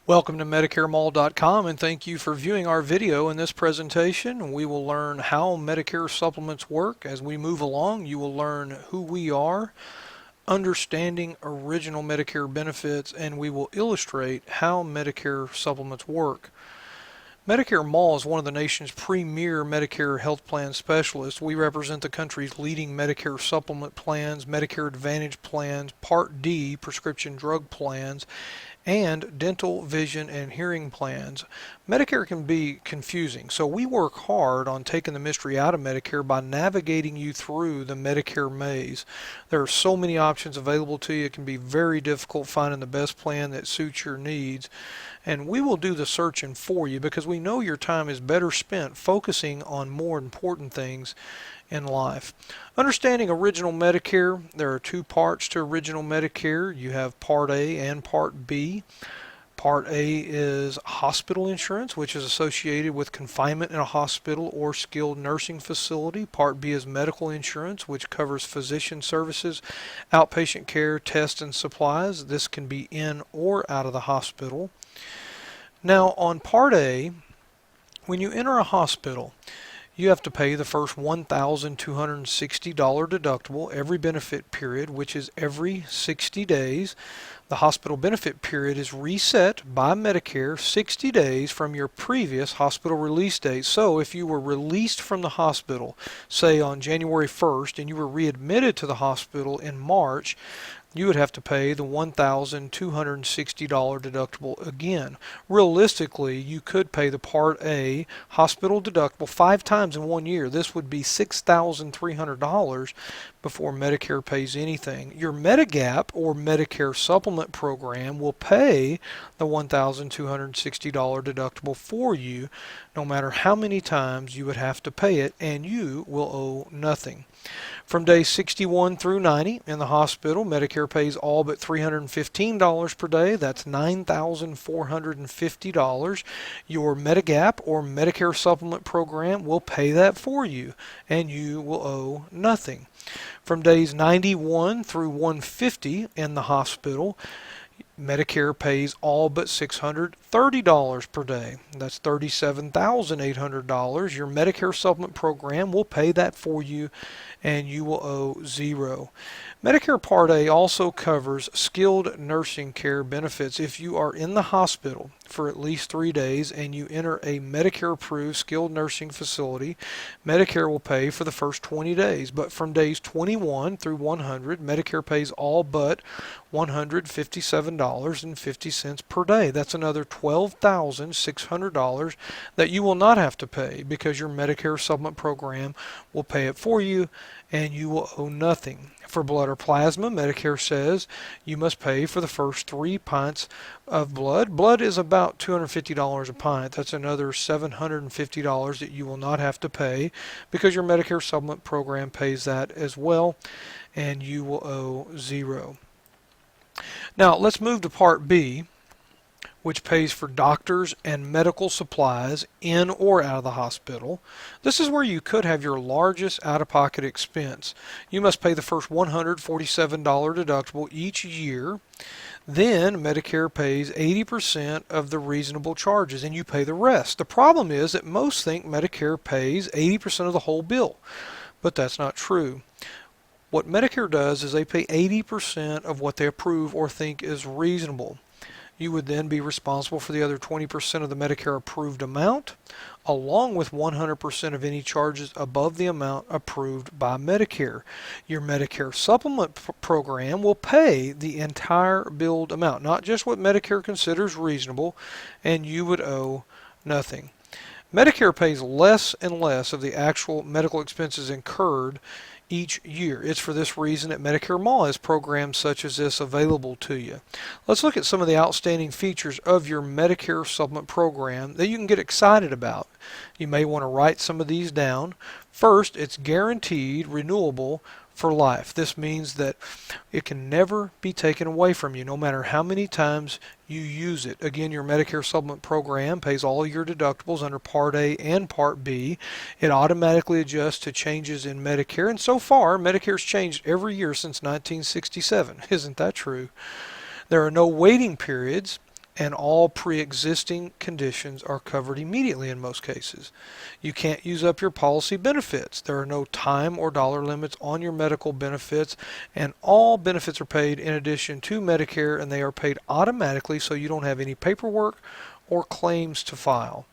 Welcome to MedicareMall.com and thank you for viewing our video. In this presentation, we will learn how Medicare supplements work. As we move along, you will learn who we are, understanding original Medicare benefits, and we will illustrate how Medicare supplements work. Medicare Mall is one of the nation's premier Medicare health plan specialists. We represent the country's leading Medicare supplement plans, Medicare Advantage plans, Part D prescription drug plans, and dental, vision, and hearing plans. Medicare can be confusing, so we work hard on taking the mystery out of Medicare by navigating you through the Medicare maze. There are so many options available to you. It can be very difficult finding the best plan that suits your needs. And we will do the searching for you because we know your time is better spent focusing on more important things in life. Understanding original Medicare, there are two parts to original Medicare. You have Part A and Part B. Part A is hospital insurance, which is associated with confinement in a hospital or skilled nursing facility. Part B is medical insurance, which covers physician services, outpatient care, tests, and supplies. This can be in or out of the hospital. Now, on Part A, when you enter a hospital, you have to pay the first $1,260 deductible every benefit period, which is every 60 days. The hospital benefit period is reset by Medicare 60 days from your previous hospital release date. So if you were released from the hospital, say on January 1st, and you were readmitted to the hospital in March, you would have to pay the $1,260 deductible again. Realistically, you could pay the Part A hospital deductible 5 times in 1 year. This would be $6,300 before Medicare pays anything. Your Medigap or Medicare supplement program will pay the $1,260 deductible for you no matter how many times you would have to pay it, and you will owe nothing. From days 61 through 90 in the hospital, Medicare pays all but $315 per day. That's $9,450. Your Medigap or Medicare supplement program will pay that for you, and you will owe nothing. From days 91 through 150 in the hospital, Medicare pays all but $630 per day. That's $37,800. Your Medicare supplement program will pay that for you, and you will owe zero. Medicare Part A also covers skilled nursing care benefits. If you are in the hospital for at least 3 days and you enter a Medicare-approved skilled nursing facility, Medicare will pay for the first 20 days. But from days 21 through 100, Medicare pays all but $157.50 per day. That's another $12,600 that you will not have to pay because your Medicare supplement program will pay it for you, and you will owe nothing. For blood or plasma, Medicare says you must pay for the first 3 pints of blood. Blood is about $250 a pint. That's another $750 that you will not have to pay because your Medicare supplement program pays that as well, and you will owe zero. Now, let's move to Part B, which pays for doctors and medical supplies in or out of the hospital. This is where you could have your largest out-of-pocket expense. You must pay the first $147 deductible each year. Then Medicare pays 80% of the reasonable charges, and you pay the rest. The problem is that most think Medicare pays 80% of the whole bill, but that's not true. What Medicare does is they pay 80% of what they approve or think is reasonable. You would then be responsible for the other 20% of the Medicare approved amount, along with 100% of any charges above the amount approved by Medicare. Your Medicare supplement program will pay the entire billed amount, not just what Medicare considers reasonable, and you would owe nothing. Medicare pays less and less of the actual medical expenses incurred each year. It's for this reason that Medicare Mall has programs such as this available to you. Let's look at some of the outstanding features of your Medicare supplement program that you can get excited about. You may want to write some of these down. First, it's guaranteed renewable for life. This means that it can never be taken away from you, no matter how many times you use it. Again, your Medicare supplement program pays all your deductibles under Part A and Part B. It automatically adjusts to changes in Medicare, and so far, Medicare's changed every year since 1967. Isn't that true? There are no waiting periods. and all pre-existing conditions are covered immediately in most cases. You can't use up your policy benefits. There are no time or dollar limits on your medical benefits, and all benefits are paid in addition to Medicare, and they are paid automatically, so you don't have any paperwork or claims to file.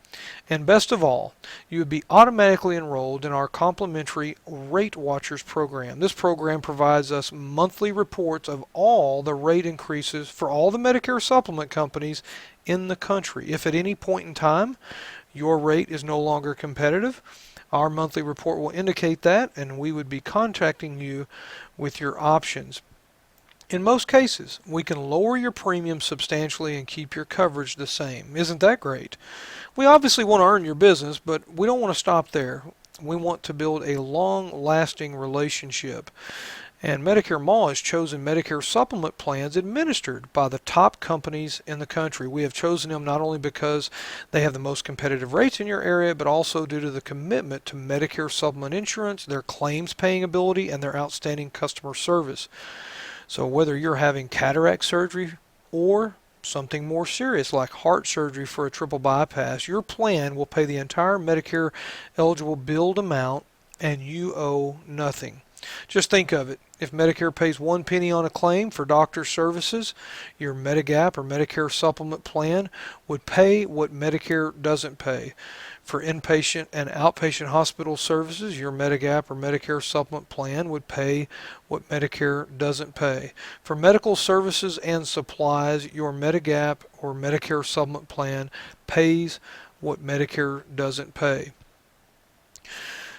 And best of all, you would be automatically enrolled in our complimentary Rate Watchers program. This program provides us monthly reports of all the rate increases for all the Medicare supplement companies in the country. If at any point in time your rate is no longer competitive, our monthly report will indicate that, and we would be contacting you with your options. In most cases, we can lower your premium substantially and keep your coverage the same. Isn't that great? We obviously want to earn your business, but we don't want to stop there. We want to build a long-lasting relationship. And Medicare Mall has chosen Medicare supplement plans administered by the top companies in the country. We have chosen them not only because they have the most competitive rates in your area, but also due to the commitment to Medicare supplement insurance, their claims paying ability, and their outstanding customer service. So whether you're having cataract surgery or something more serious like heart surgery for a triple bypass, your plan will pay the entire Medicare eligible billed amount and you owe nothing. Just think of it. If Medicare pays 1 penny on a claim for doctor services, your Medigap or Medicare supplement plan would pay what Medicare doesn't pay. For inpatient and outpatient hospital services, your Medigap or Medicare supplement plan would pay what Medicare doesn't pay. For medical services and supplies, your Medigap or Medicare supplement plan pays what Medicare doesn't pay.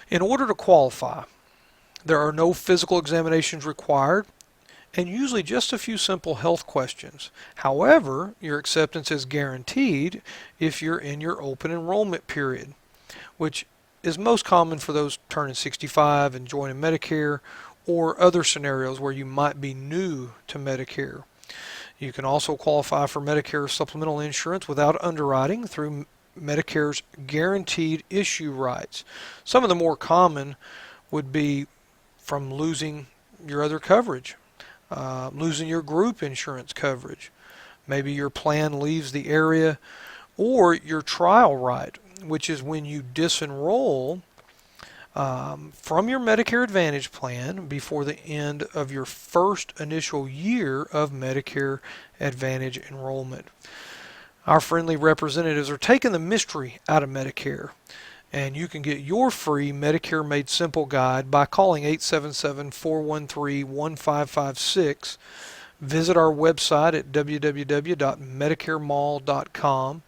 In order to qualify, there are no physical examinations required, and usually just a few simple health questions. However, your acceptance is guaranteed if you're in your open enrollment period, which is most common for those turning 65 and joining Medicare, or other scenarios where you might be new to Medicare. You can also qualify for Medicare supplemental insurance without underwriting through Medicare's guaranteed issue rights. Some of the more common would be from losing your other coverage, losing your group insurance coverage. Maybe your plan leaves the area, or your trial right, which is when you disenroll from your Medicare Advantage plan before the end of your first initial year of Medicare Advantage enrollment. Our friendly representatives are taking the mystery out of Medicare, and you can get your free Medicare Made Simple guide by calling 877-413-1556. Visit our website at www.medicaremall.com.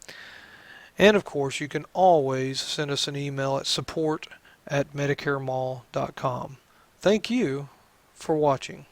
And of course, you can always send us an email at support@medicaremall.com. Thank you for watching.